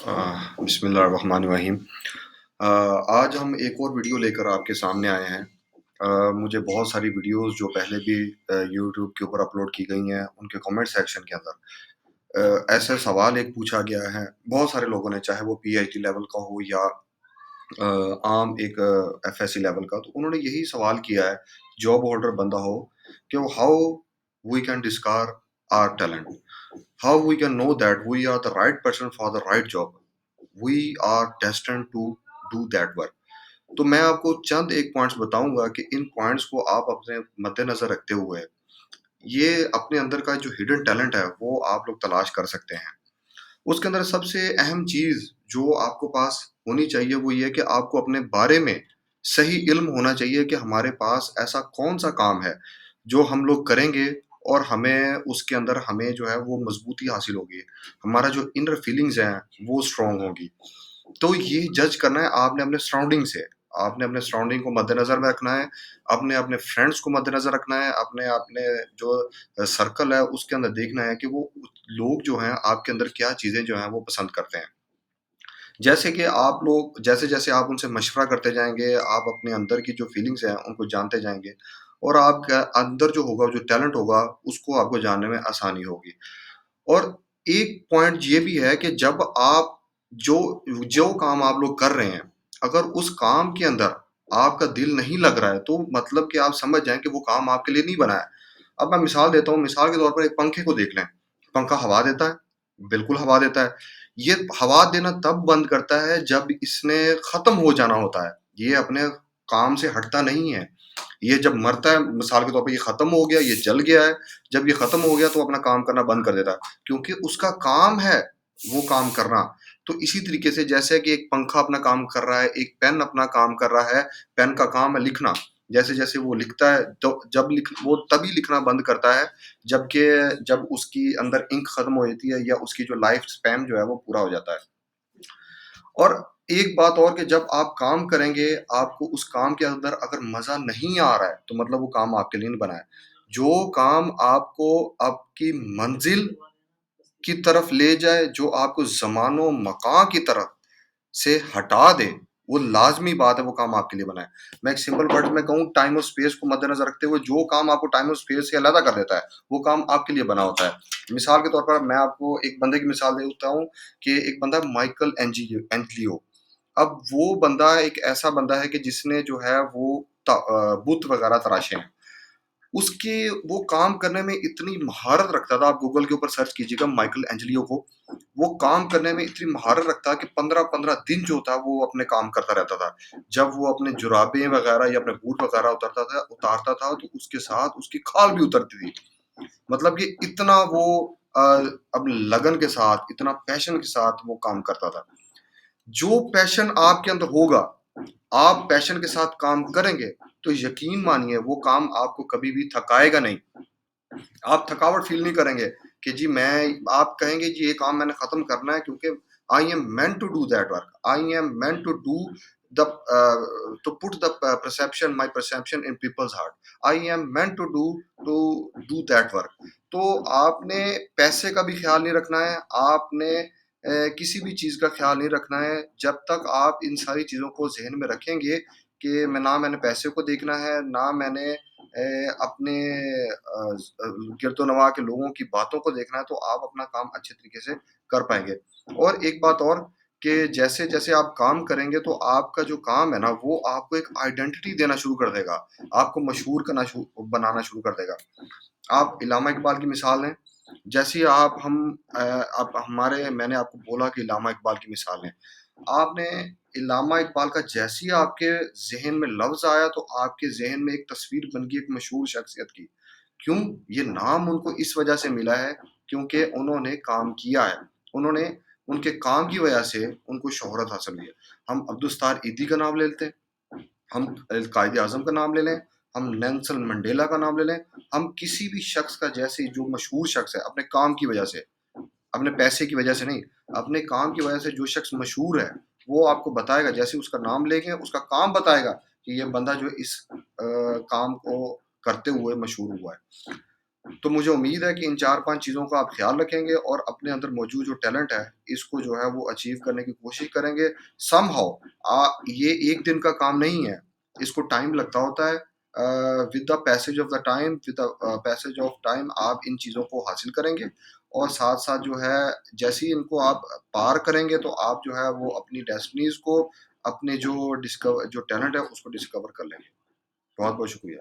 بسم اللہ الرحمن الرحیم۔ آج ہم ایک اور ویڈیو لے کر آپ کے سامنے آئے ہیں۔ مجھے بہت ساری ویڈیوز جو پہلے بھی یوٹیوب کے اوپر اپلوڈ کی گئی ہیں، ان کے کامنٹ سیکشن کے اندر ایسا سوال ایک پوچھا گیا ہے بہت سارے لوگوں نے، چاہے وہ پی ایچ ڈی لیول کا ہو یا عام ایک ایف ایس سی لیول کا، تو انہوں نے یہی سوال کیا ہے، جاب ہولڈر بندہ ہو، کہ how we can discover our talent, how we can know that we are the right person for the right job, we are destined to do that work. تو میں آپ کو چند ایک پوائنٹس بتاؤں گا کہ ان پوائنٹس کو آپ اپنے مد نظر رکھتے ہوئے یہ اپنے اندر کا جو ہڈن ٹیلنٹ ہے وہ آپ لوگ تلاش کر سکتے ہیں۔ اس کے اندر سب سے اہم چیز جو آپ کو پاس ہونی چاہیے وہ یہ کہ آپ کو اپنے بارے میں صحیح علم ہونا چاہیے کہ ہمارے پاس ایسا کون سا کام ہے جو ہم لوگ کریں گے اور ہمیں اس کے اندر ہمیں جو ہے وہ مضبوطی حاصل ہوگی، ہمارا جو انر فیلنگز ہیں وہ اسٹرانگ ہوگی۔ تو یہ جج کرنا ہے آپ نے اپنے سراؤنڈنگ سے، آپ نے اپنے سراؤنڈنگ کو مد نظر میں رکھنا ہے، اپنے فرینڈس کو مد نظر رکھنا ہے، اپنے جو سرکل ہے اس کے اندر دیکھنا ہے کہ وہ لوگ جو ہیں آپ کے اندر کیا چیزیں جو ہیں وہ پسند کرتے ہیں۔ جیسے کہ آپ لوگ جیسے جیسے آپ ان سے مشورہ کرتے جائیں گے، آپ اپنے اندر کی جو فیلنگس ہیں ان کو جانتے جائیں گے، اور آپ کا اندر جو ہوگا جو ٹیلنٹ ہوگا اس کو آپ کو جاننے میں آسانی ہوگی۔ اور ایک پوائنٹ یہ بھی ہے کہ جب آپ جو جو کام آپ لوگ کر رہے ہیں، اگر اس کام کے اندر آپ کا دل نہیں لگ رہا ہے تو مطلب کہ آپ سمجھ جائیں کہ وہ کام آپ کے لیے نہیں بنا ہے۔ اب میں مثال دیتا ہوں، مثال کے طور پر ایک پنکھے کو دیکھ لیں، پنکھا ہوا دیتا ہے، بالکل ہوا دیتا ہے، یہ ہوا دینا تب بند کرتا ہے جب اس نے ختم ہو جانا ہوتا ہے، یہ اپنے کام سے ہٹتا نہیں ہے، یہ جب مرتا ہے مثال کے طور پہ یہ ختم ہو گیا، یہ جل گیا ہے، جب یہ ختم ہو گیا تو اپنا کام کرنا بند کر دیتا ہے، کیونکہ اس کا کام ہے وہ کام کرنا۔ تو اسی طریقے سے جیسے کہ ایک پنکھا اپنا کام کر رہا ہے، ایک پین اپنا کام کر رہا ہے، پین کا کام ہے لکھنا، جیسے جیسے وہ لکھتا ہے تو وہ تبھی لکھنا بند کرتا ہے جب اس کی اندر انک ختم ہو جاتی ہے یا اس کی جو لائف سپین جو ہے وہ پورا ہو جاتا ہے۔ اور ایک بات اور کہ جب آپ کام کریں گے، آپ کو اس کام کے اندر اگر مزہ نہیں آ رہا ہے تو مطلب وہ کام آپ کے لیے نہیں بنا ہے۔ جو کام آپ کو آپ کی منزل کی طرف لے جائے، جو آپ کو زمان و مکان کی طرف سے ہٹا دے، وہ لازمی بات ہے وہ کام آپ کے لیے بنا ہے۔ میں ایک سمپل ورڈ میں کہوں، ٹائم اور سپیس کو مد نظر رکھتے ہوئے جو کام آپ کو ٹائم اور سپیس سے علیحدہ کر دیتا ہے وہ کام آپ کے لیے بنا ہوتا ہے۔ مثال کے طور پر میں آپ کو ایک بندے کی مثال دیتا ہوں کہ ایک بندہ مائیکل اینجلیو، اب وہ بندہ ایک ایسا بندہ ہے کہ جس نے جو ہے وہ بت وغیرہ تراشے ہیں، اس کے وہ کام کرنے میں اتنی مہارت رکھتا تھا، آپ گوگل کے اوپر سرچ کیجیے گا مائیکل اینجلیو کو، وہ کام کرنے میں اتنی مہارت رکھتا کہ 15 دن جو تھا وہ اپنے کام کرتا رہتا تھا۔ جب وہ اپنے جرابیں وغیرہ یا اپنے بوٹ وغیرہ اتارتا تھا تو اس کے ساتھ اس کی کھال بھی اترتی تھی، مطلب کہ اتنا وہ اب لگن کے ساتھ، اتنا پیشن کے ساتھ وہ کام کرتا تھا۔ جو پیشن آپ کے اندر ہوگا، آپ پیشن کے ساتھ کام کریں گے تو یقین مانیے وہ کام آپ کو کبھی بھی تھکائے گا نہیں، آپ تھکاوٹ فیل نہیں کریں گے کہ جی آپ کہیں گے جی یہ کام میں نے ختم کرنا ہے کیونکہ I am meant to do that work, I am meant to do the to put the my perception in people's heart, I am meant to do that work۔ تو آپ نے پیسے کا بھی خیال نہیں رکھنا ہے، آپ نے کسی بھی چیز کا خیال نہیں رکھنا ہے جب تک آپ ان ساری چیزوں کو ذہن میں رکھیں گے کہ نہ میں نے پیسے کو دیکھنا ہے، نہ میں نے اپنے گرد و نواح کے لوگوں کی باتوں کو دیکھنا ہے، تو آپ اپنا کام اچھے طریقے سے کر پائیں گے۔ اور ایک بات اور کہ جیسے جیسے آپ کام کریں گے تو آپ کا جو کام ہے نا وہ آپ کو ایک آئیڈینٹی دینا شروع کر دے گا، آپ کو مشہور بنانا شروع کر دے گا۔ آپ علامہ اقبال کی مثال لیں، جیسی میں نے آپ کو بولا کہ علامہ اقبال کی مثال ہے، آپ نے علامہ اقبال کا جیسی آپ کے ذہن میں لفظ آیا تو آپ کے ذہن میں ایک تصویر بن گئی ایک مشہور شخصیت کی۔ کیوں؟ یہ نام ان کو اس وجہ سے ملا ہے کیونکہ انہوں نے کام کیا ہے، انہوں نے ان کے کام کی وجہ سے ان کو شہرت حاصل ہوئی ہے۔ ہم عبدالستار ایدھی کا نام لے لیتے ہیں، ہم قائد اعظم کا نام لے لیں، ہم نیلسن منڈیلا کا نام لے لیں، ہم کسی بھی شخص کا جیسے جو مشہور شخص ہے اپنے کام کی وجہ سے، اپنے پیسے کی وجہ سے نہیں، اپنے کام کی وجہ سے جو شخص مشہور ہے وہ آپ کو بتائے گا، جیسے اس کا نام لیں گے اس کا کام بتائے گا کہ یہ بندہ جو اس کام کو کرتے ہوئے مشہور ہوا ہے۔ تو مجھے امید ہے کہ ان 4-5 چیزوں کا آپ خیال رکھیں گے اور اپنے اندر موجود جو ٹیلنٹ ہے اس کو جو ہے وہ اچیو کرنے کی کوشش کریں گے سم ہاؤ. یہ ایک دن کا کام نہیں ہے، اس کو ٹائم لگتا ہوتا ہے. With the passage of the time, with the passage of time آپ ان چیزوں کو حاصل کریں گے اور ساتھ ساتھ جو ہے جیسے ہی ان کو آپ پار کریں گے تو آپ جو ہے وہ اپنی ڈیسٹنیز کو، اپنے جو ٹیلنٹ ہے اس کو ڈسکور کر لیں گے. بہت بہت شکریہ.